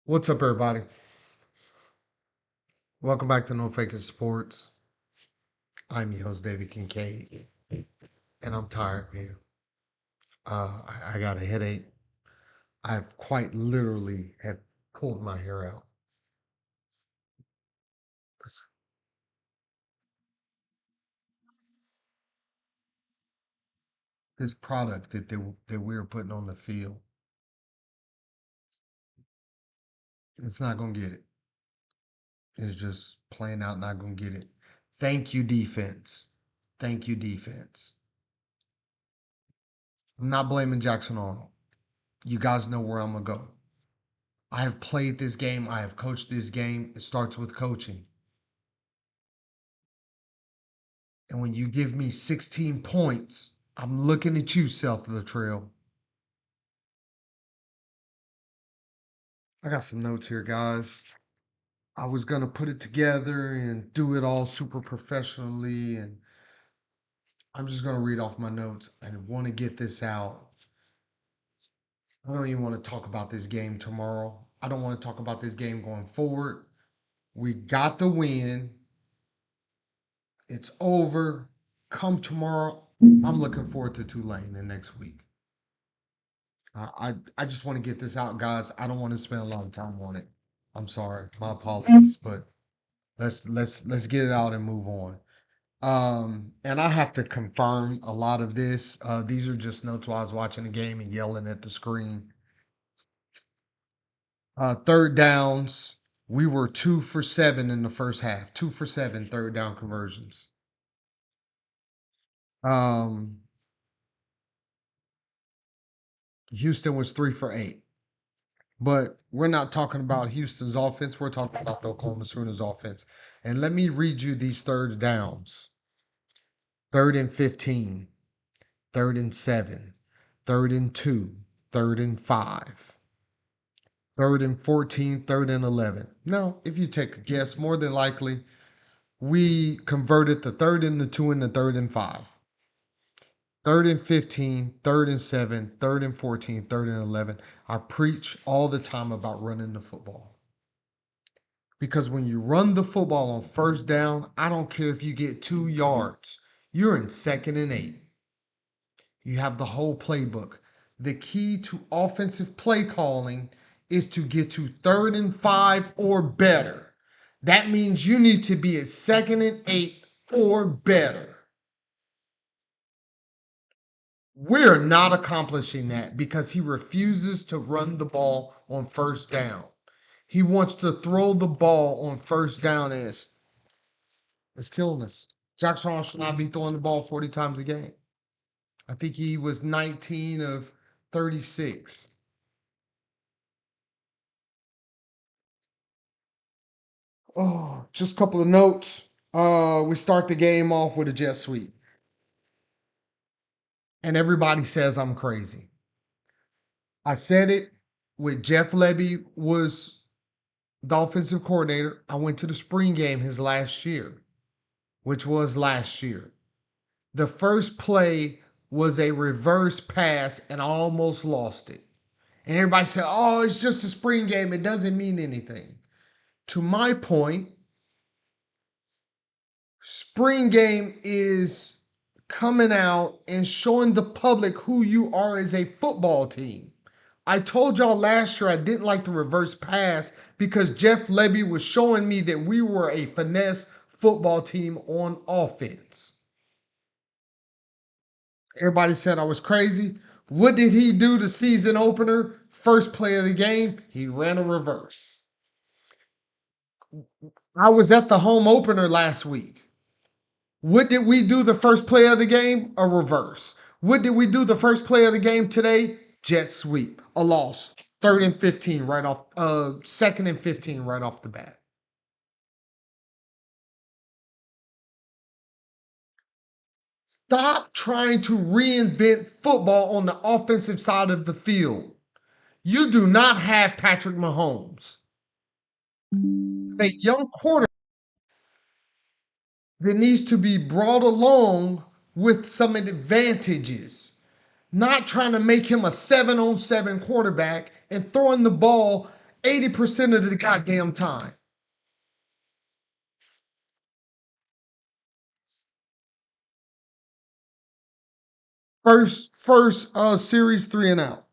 What's up, everybody? Welcome back to No Faking Sports. I'm your host, David Kincaid, and I'm tired, man. I got a headache. I've quite literally have pulled my hair out. This product that we are putting on the field, it's not gonna get it. It's just plain out not gonna get it. Thank you, defense. Thank you, defense. I'm not blaming Jackson Arnold. You guys know where I'm gonna go. I have played this game. I have coached this game. It starts with coaching. And when you give me 16 points, I'm looking at you, Seth Littrell. I got some notes here, guys. I was going to put it together and do it all super professionally, and I'm just going to read off my notes. I want to get this out. I don't even want to talk about this game tomorrow. I don't want to talk about this game going forward. We got the win. It's over. Come tomorrow. I'm looking forward to Tulane the next week. I just want to get this out, guys. I don't want to spend a lot of time on it. I'm sorry, my apologies, but let's get it out and move on. And I have to confirm a lot of this. These are just notes while I was watching the game and yelling at the screen. Third downs, we were 2 for 7 in the first half. 2 for 7 third down conversions. Um, Houston was 3 for 8. But we're not talking about Houston's offense. We're talking about the Oklahoma Sooners offense. And let me read you these third downs. 3rd and 15, 3rd and 7, 3rd and 2, 3rd and 5, 3rd and 14, 3rd and 11. Now, if you take a guess, more than likely, we converted the 3rd and 2 and the 3rd and 5. 3rd and 15, 3rd and 7, 3rd and 14, 3rd and 11. I preach all the time about running the football. Because when you run the football on first down, I don't care if you get 2 yards, you're in 2nd and 8. You have the whole playbook. The key to offensive play calling is to get to 3rd and 5 or better. That means you need to be at 2nd and 8 or better. We're not accomplishing that because he refuses to run the ball on first down. He wants to throw the ball on first down and it's killing us. Jackson Arnold should not be throwing the ball 40 times a game. I think he was 19 of 36. Oh, just a couple of notes. We start the game off with a jet sweep. And everybody says I'm crazy. I said it with Jeff Lebby was the offensive coordinator. I went to the spring game his last year, which was last year. The first play was a reverse pass, and I almost lost it. And everybody said, oh, it's just a spring game. It doesn't mean anything. To my point, spring game is coming out and showing the public who you are as a football team. I told y'all last year I didn't like the reverse pass because Jeff Lebby was showing me that we were a finesse football team on offense. Everybody said I was crazy. What did he do the season opener? First play of the game, he ran a reverse. I was at the home opener last week. What did we do the first play of the game? A reverse. What did we do the first play of the game today? Jet sweep. A loss. 3rd and 15 right off, 2nd and 15 right off the bat. Stop trying to reinvent football on the offensive side of the field. You do not have Patrick Mahomes. A young quarterback that needs to be brought along with some advantages. Not trying to make him a 7-on-7 quarterback and throwing the ball 80% of the goddamn time. First series 3-and-out.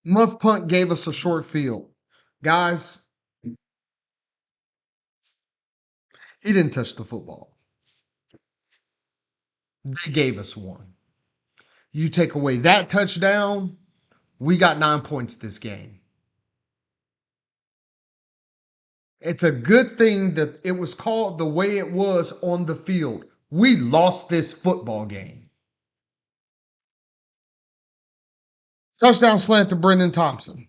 Muff punt gave us a short field. Guys, he didn't touch the football. They gave us one. You take away that touchdown, we got 9 points this game. It's a good thing that it was called the way it was on the field. We lost this football game. Touchdown slant to Brendan Thompson.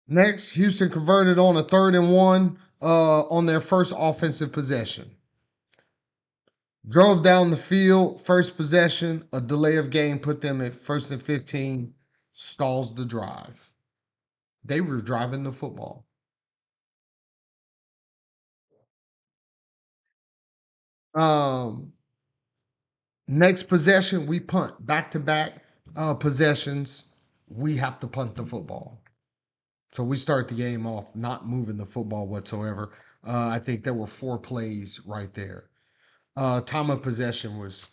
Next, Houston converted on a 3rd-and-1 on their first offensive possession. Drove down the field, first possession, a delay of game put them at 1st-and-15, stalls the drive. They were driving the football. Next possession, we punt. Back-to-back possessions, we have to punt the football. So we start the game off not moving the football whatsoever. I think there were 4 plays right there. Time of possession was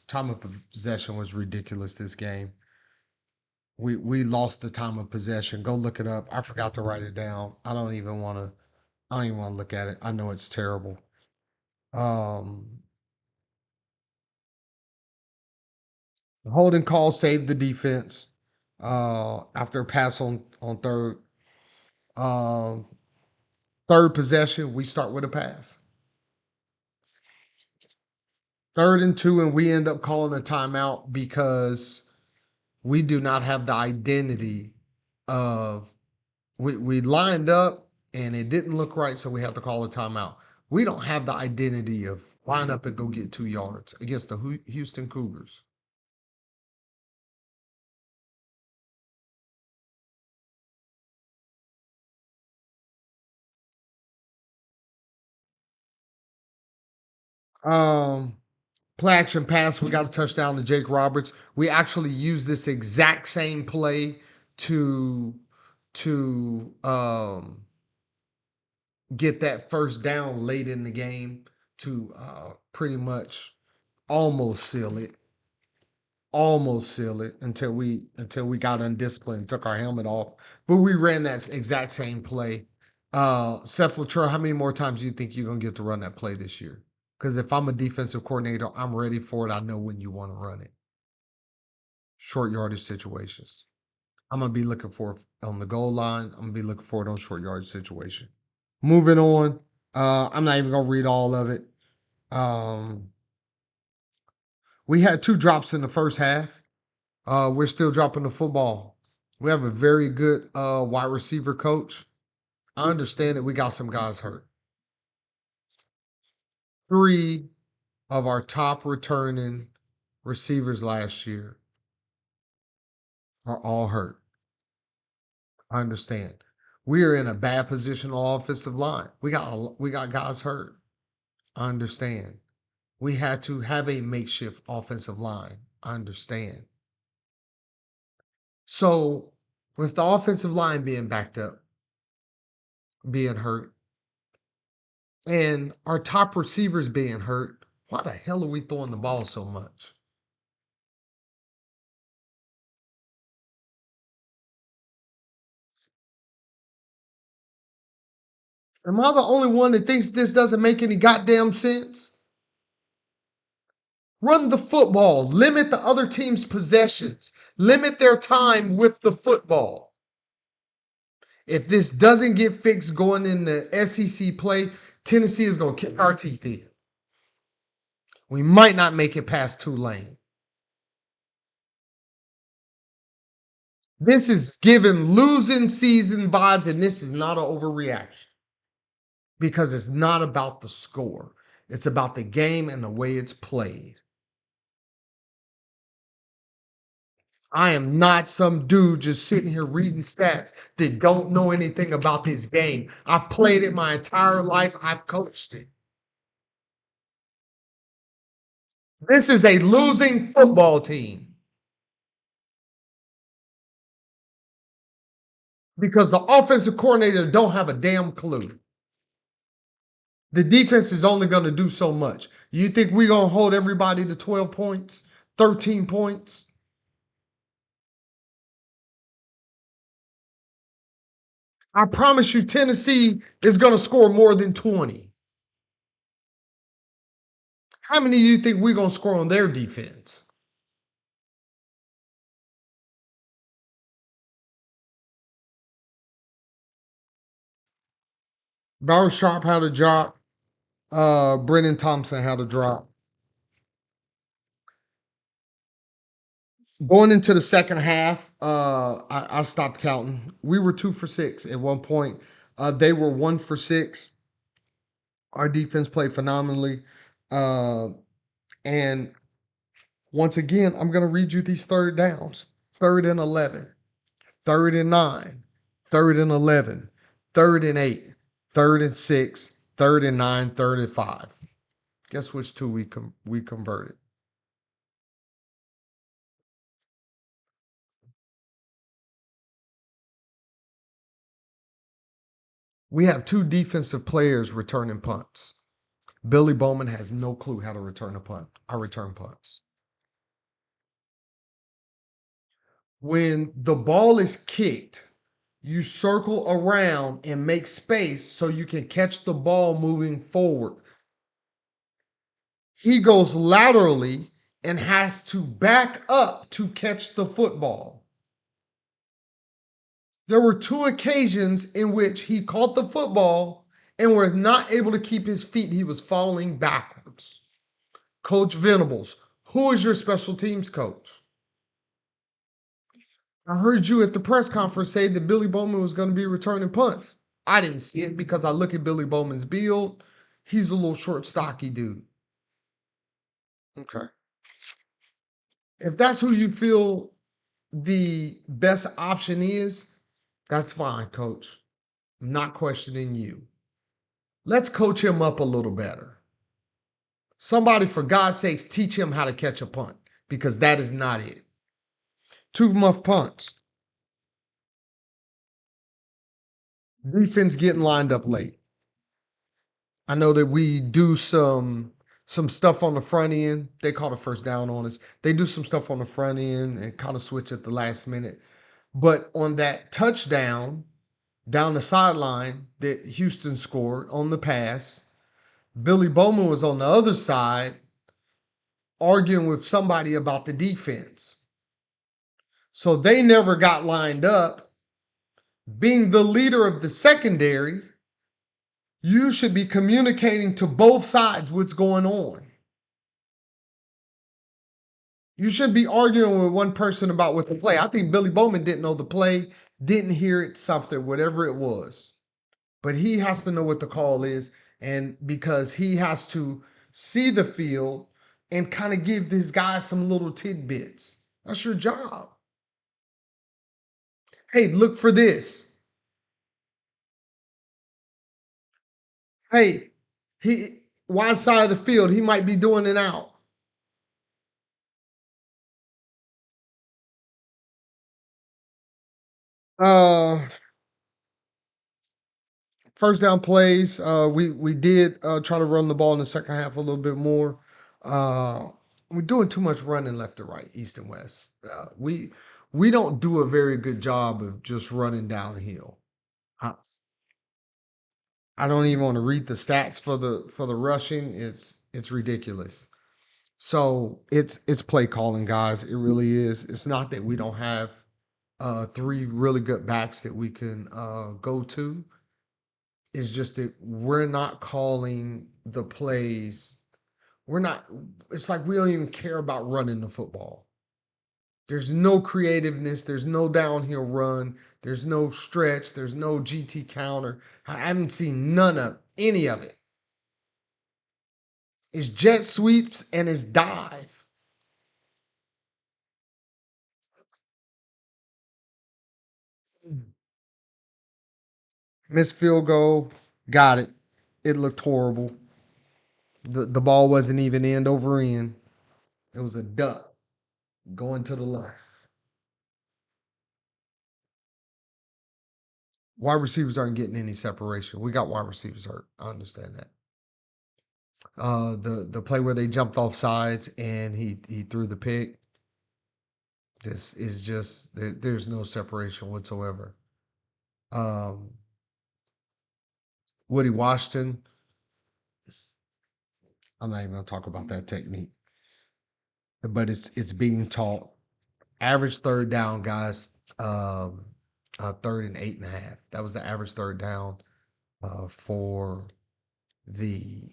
ridiculous this game. We lost the time of possession. Go look it up. I forgot to write it down. I don't even want to look at it. I know it's terrible. Holding call saved the defense. After a pass on third. Um, Third possession, we start with a pass. 3rd-and-2, and we end up calling a timeout because we do not have the identity of we lined up and it didn't look right, so we have to call a timeout. We don't have the identity of line up and go get 2 yards against the Houston Cougars. Play action pass. We got a touchdown to Jake Roberts. We actually used this exact same play to get that first down late in the game to pretty much almost seal it. Almost seal it until we got undisciplined, took our helmet off. But we ran that exact same play. Seth Littrell, how many more times do you think you're gonna get to run that play this year? Because if I'm a defensive coordinator, I'm ready for it. I know when you want to run it. Short yardage situations. I'm gonna be looking for it on the goal line. I'm gonna be looking for it on short yardage situation. Moving on. I'm not even gonna read all of it. We had 2 drops in the first half. We're still dropping the football. We have a very good wide receiver coach. I understand that we got some guys hurt. 3 of our top returning receivers last year are all hurt. I understand. We are in a bad position on offensive line. We got guys hurt. I understand. We had to have a makeshift offensive line. I understand. So, with the offensive line being backed up, being hurt, and our top receivers being hurt, why the hell are we throwing the ball so much? Am I the only one that thinks this doesn't make any goddamn sense? Run the football, limit the other team's possessions, limit their time with the football. If this doesn't get fixed going in the SEC play, Tennessee is going to kick our teeth in. We might not make it past Tulane. This is giving losing season vibes, and this is not an overreaction because it's not about the score. It's about the game and the way it's played. I am not some dude just sitting here reading stats that don't know anything about this game. I've played it my entire life. I've coached it. This is a losing football team. because the offensive coordinator don't have a damn clue. The defense is only going to do so much. You think we're going to hold everybody to 12 points, 13 points? I promise you, Tennessee is going to score more than 20. How many do you think we're going to score on their defense? Barry Sharp had a drop. Brennan Thompson had a drop. Going into the second half, I stopped counting. We were 2 for 6 at one point. They were 1 for 6. Our defense played phenomenally. And once again, I'm going to read you these third downs: 3rd and 11, 3rd and 9, 3rd and 11, 3rd and 8, 3rd and 6, 3rd and 9, 3rd and 5. Guess which two we converted? We have two defensive players returning punts. Billy Bowman has no clue how to return a punt. I return punts. When the ball is kicked, you circle around and make space so you can catch the ball moving forward. He goes laterally and has to back up to catch the football. There were 2 occasions in which he caught the football and was not able to keep his feet. He was falling backwards. Coach Venables, who is your special teams coach? I heard you at the press conference say that Billy Bowman was going to be returning punts. I didn't see it because I look at Billy Bowman's build. He's a little short, stocky dude. Okay. If that's who you feel the best option is, that's fine, coach. I'm not questioning you. Let's coach him up a little better. Somebody, for God's sakes, teach him how to catch a punt, because that is not it. 2 muff punts. Defense getting lined up late. I know that we do some stuff on the front end. They call a first down on us. They do some stuff on the front end and kind of switch at the last minute. But on that touchdown down the sideline that Houston scored on the pass, Billy Bowman was on the other side arguing with somebody about the defense. So they never got lined up. Being the leader of the secondary, you should be communicating to both sides what's going on. You shouldn't be arguing with one person about what the play. I think Billy Bowman didn't know the play, didn't hear it, something, whatever it was. But he has to know what the call is, and because he has to see the field and kind of give these guys some little tidbits. That's your job. Hey, look for this. Hey, he wide side of the field, he might be doing it out. Uh First down plays. We did try to run the ball in the second half a little bit more. Uh, we're doing too much running left to right, east and west. We don't do a very good job of just running downhill. I, I don't even want to read the stats for the rushing. It's ridiculous. So it's play calling, guys. It really is. It's not that we don't have 3 really good backs that we can go to. It's just that we're not calling the plays. We're not, it's like we don't even care about running the football. There's no creativeness. There's no downhill run. There's no stretch. There's no GT counter. I haven't seen none of any of it. It's jet sweeps and it's dive. Missed field goal. Got it. It looked horrible. The ball wasn't even end over end. It was a duck going to the left. Wide receivers aren't getting any separation. We got wide receivers hurt. I understand that. The play where they jumped off sides and he threw the pick. This is just there's no separation whatsoever. Um, Woody Washington. I'm not even gonna talk about that technique, but it's being taught. Average third down, guys. Um, Third and 8.5. That was the average third down for the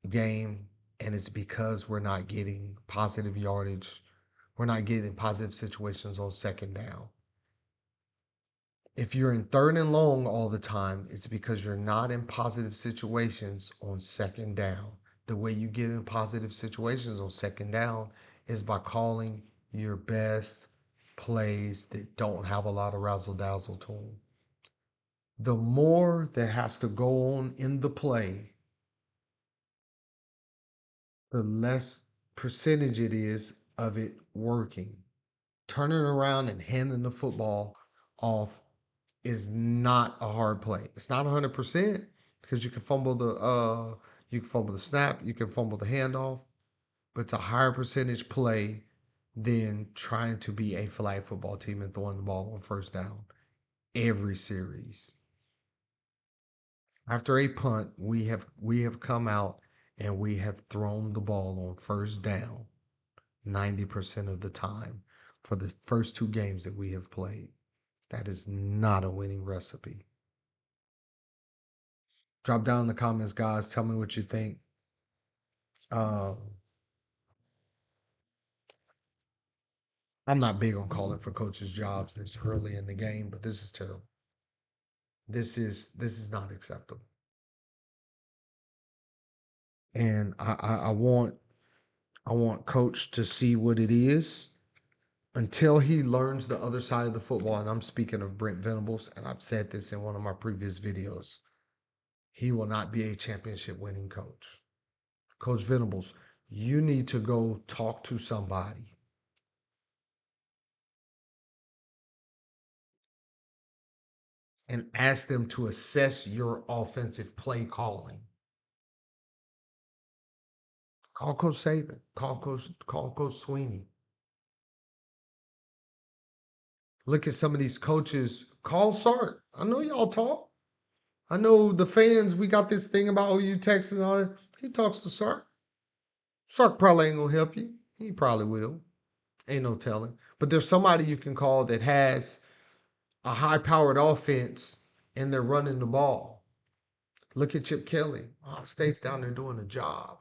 game, and it's because we're not getting positive yardage. We're not getting positive situations on second down. If you're in third and long all the time, it's because you're not in positive situations on second down. The way you get in positive situations on second down is by calling your best plays that don't have a lot of razzle dazzle to them. The more that has to go on in the play, the less percentage it is of it working. Turning around and handing the football off is not a hard play. It's not 100% because you can fumble the snap, you can fumble the handoff, but it's a higher percentage play than trying to be a flag football team and throwing the ball on first down every series. After a punt, we have come out and we have thrown the ball on first down 90% of the time for the first two games that we have played. That is not a winning recipe. Drop down in the comments, guys. Tell me what you think. Um, I'm not big on calling for coaches' jobs this early in the game, but this is terrible. This is not acceptable. And I want coach to see what it is until he learns the other side of the football. And I'm speaking of Brent Venables, and I've said this in one of my previous videos. He will not be a championship winning coach. Coach Venables, you need to go talk to somebody and ask them to assess your offensive play calling. Call Coach Saban. Call Coach Sweeney. Look at some of these coaches. Call Sark. I know y'all talk. I know the fans, we got this thing about OU Texas and all that. He talks to Sark. Sark probably ain't gonna help you. He probably will. Ain't no telling. But there's somebody you can call that has a high powered offense and they're running the ball. Look at Chip Kelly. Oh, State's down there doing a job.